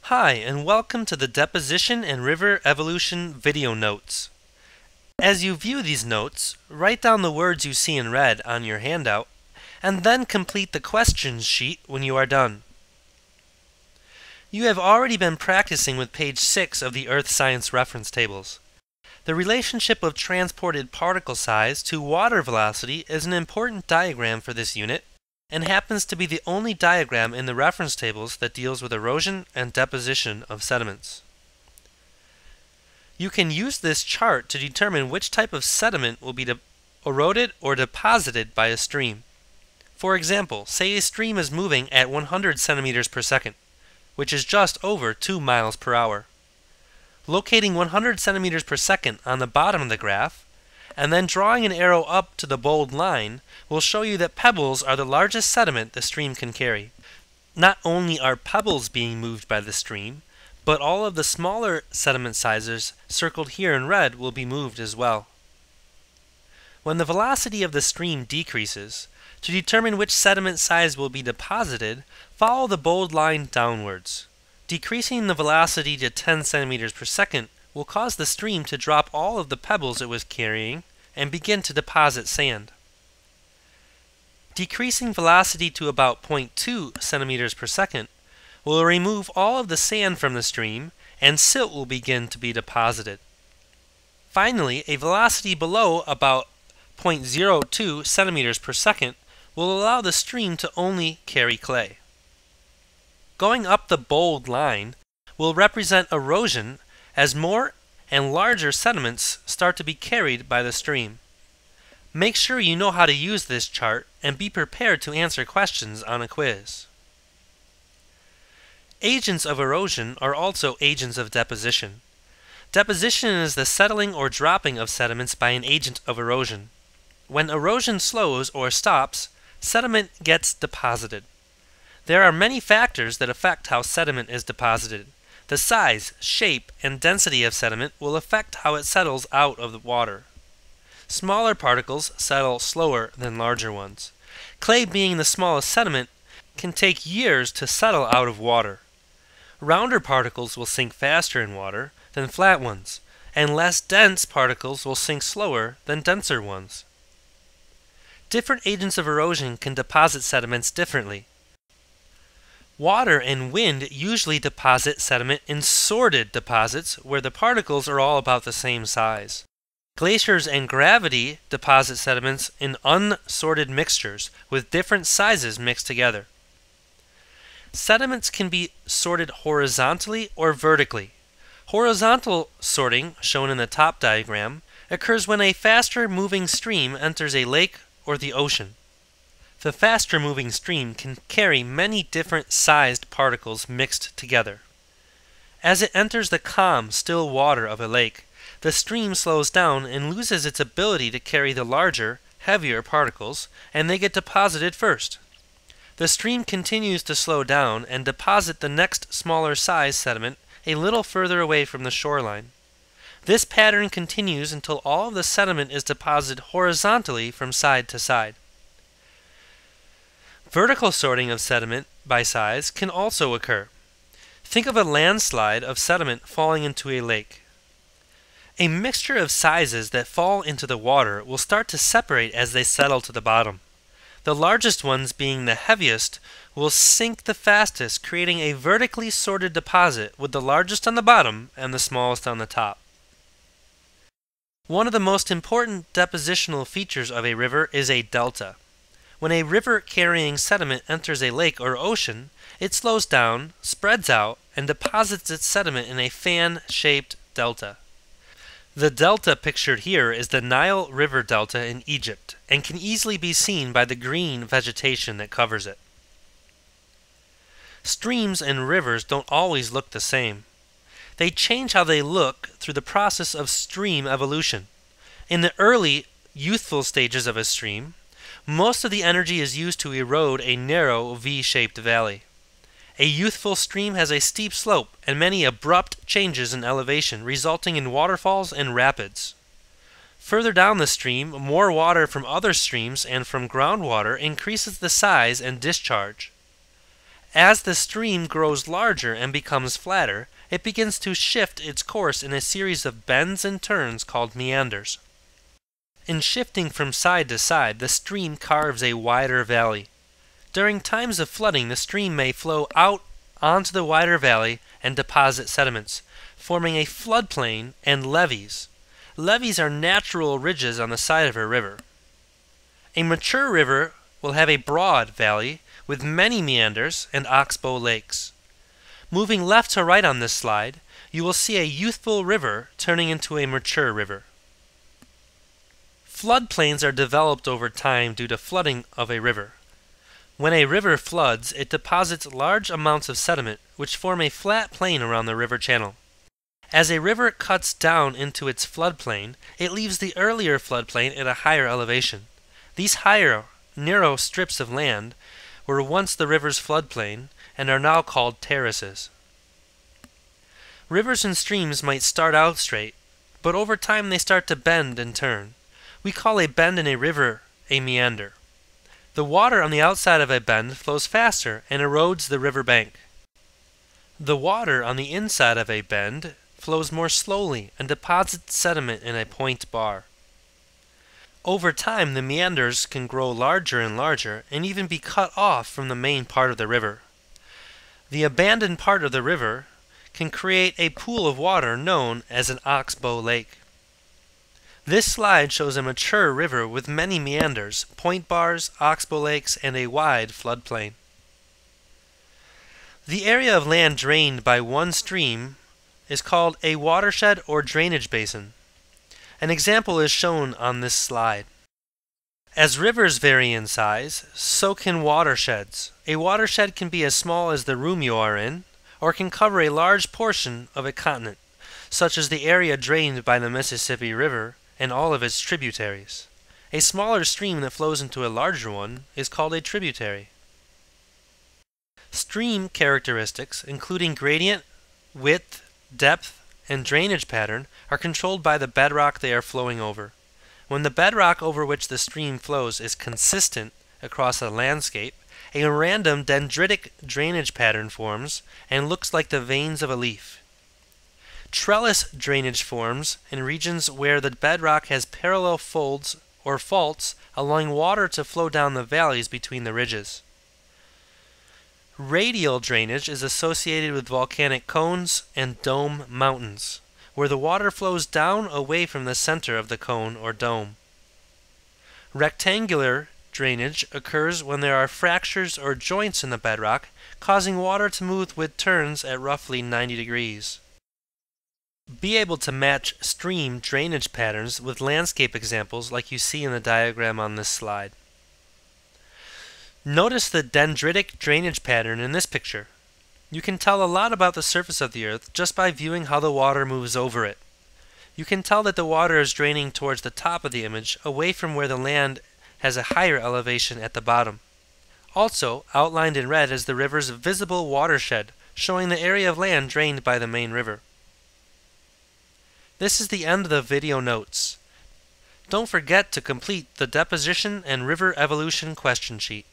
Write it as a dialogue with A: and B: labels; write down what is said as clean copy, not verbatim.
A: Hi, and welcome to the Deposition and River Evolution video notes. As you view these notes, write down the words you see in red on your handout, and then complete the questions sheet when you are done. You have already been practicing with page 6 of the Earth Science reference tables. The relationship of transported particle size to water velocity is an important diagram for this unit, and happens to be the only diagram in the reference tables that deals with erosion and deposition of sediments. You can use this chart to determine which type of sediment will be eroded or deposited by a stream. For example, say a stream is moving at 100 centimeters per second, which is just over 2 miles per hour. Locating 100 centimeters per second on the bottom of the graph, and then drawing an arrow up to the bold line will show you that pebbles are the largest sediment the stream can carry. Not only are pebbles being moved by the stream, but all of the smaller sediment sizes circled here in red will be moved as well. When the velocity of the stream decreases, to determine which sediment size will be deposited, follow the bold line downwards. Decreasing the velocity to 10 centimeters per second will cause the stream to drop all of the pebbles it was carrying and begin to deposit sand. Decreasing velocity to about 0.2 centimeters per second will remove all of the sand from the stream and silt will begin to be deposited. Finally, a velocity below about 0.02 centimeters per second will allow the stream to only carry clay. Going up the bold line will represent erosion as more and larger sediments start to be carried by the stream. Make sure you know how to use this chart and be prepared to answer questions on a quiz. Agents of erosion are also agents of deposition. Deposition is the settling or dropping of sediments by an agent of erosion. When erosion slows or stops, sediment gets deposited. There are many factors that affect how sediment is deposited. The size, shape, and density of sediment will affect how it settles out of the water. Smaller particles settle slower than larger ones. Clay, being the smallest sediment, can take years to settle out of water. Rounder particles will sink faster in water than flat ones, and less dense particles will sink slower than denser ones. Different agents of erosion can deposit sediments differently. Water and wind usually deposit sediment in sorted deposits where the particles are all about the same size. Glaciers and gravity deposit sediments in unsorted mixtures with different sizes mixed together. Sediments can be sorted horizontally or vertically. Horizontal sorting, shown in the top diagram, occurs when a faster moving stream enters a lake or the ocean. The faster moving stream can carry many different sized particles mixed together. As it enters the calm, still water of a lake, the stream slows down and loses its ability to carry the larger, heavier particles, and they get deposited first. The stream continues to slow down and deposit the next smaller size sediment a little further away from the shoreline. This pattern continues until all of the sediment is deposited horizontally from side to side. Vertical sorting of sediment by size can also occur. Think of a landslide of sediment falling into a lake. A mixture of sizes that fall into the water will start to separate as they settle to the bottom. The largest ones, being the heaviest, will sink the fastest, creating a vertically sorted deposit with the largest on the bottom and the smallest on the top. One of the most important depositional features of a river is a delta. When a river carrying sediment enters a lake or ocean, it slows down, spreads out, and deposits its sediment in a fan-shaped delta. The delta pictured here is the Nile River Delta in Egypt, and can easily be seen by the green vegetation that covers it. Streams and rivers don't always look the same. They change how they look through the process of stream evolution. In the early, youthful stages of a stream, most of the energy is used to erode a narrow V-shaped valley. A youthful stream has a steep slope and many abrupt changes in elevation, resulting in waterfalls and rapids. Further down the stream, more water from other streams and from groundwater increases the size and discharge. As the stream grows larger and becomes flatter, it begins to shift its course in a series of bends and turns called meanders. In shifting from side to side, the stream carves a wider valley. During times of flooding, the stream may flow out onto the wider valley and deposit sediments, forming a floodplain and levees. Levees are natural ridges on the side of a river. A mature river will have a broad valley with many meanders and oxbow lakes. Moving left to right on this slide, you will see a youthful river turning into a mature river. Floodplains are developed over time due to flooding of a river. When a river floods, it deposits large amounts of sediment which form a flat plain around the river channel. As a river cuts down into its floodplain, it leaves the earlier floodplain at a higher elevation. These higher, narrow strips of land were once the river's floodplain and are now called terraces. Rivers and streams might start out straight, but over time they start to bend and turn. We call a bend in a river a meander. The water on the outside of a bend flows faster and erodes the river bank. The water on the inside of a bend flows more slowly and deposits sediment in a point bar. Over time, the meanders can grow larger and larger and even be cut off from the main part of the river. The abandoned part of the river can create a pool of water known as an oxbow lake. This slide shows a mature river with many meanders, point bars, oxbow lakes, and a wide floodplain. The area of land drained by one stream is called a watershed or drainage basin. An example is shown on this slide. As rivers vary in size, so can watersheds. A watershed can be as small as the room you are in, or can cover a large portion of a continent, such as the area drained by the Mississippi River and all of its tributaries. A smaller stream that flows into a larger one is called a tributary. Stream characteristics, including gradient, width, depth, and drainage pattern, are controlled by the bedrock they are flowing over. When the bedrock over which the stream flows is consistent across a landscape, a random dendritic drainage pattern forms and looks like the veins of a leaf. Trellis drainage forms in regions where the bedrock has parallel folds or faults, allowing water to flow down the valleys between the ridges. Radial drainage is associated with volcanic cones and dome mountains, where the water flows down away from the center of the cone or dome. Rectangular drainage occurs when there are fractures or joints in the bedrock, causing water to move with turns at roughly 90 degrees. Be able to match stream drainage patterns with landscape examples like you see in the diagram on this slide. Notice the dendritic drainage pattern in this picture. You can tell a lot about the surface of the earth just by viewing how the water moves over it. You can tell that the water is draining towards the top of the image, away from where the land has a higher elevation at the bottom. Also, outlined in red is the river's visible watershed, showing the area of land drained by the main river. This is the end of the video notes. Don't forget to complete the deposition and river evolution question sheet.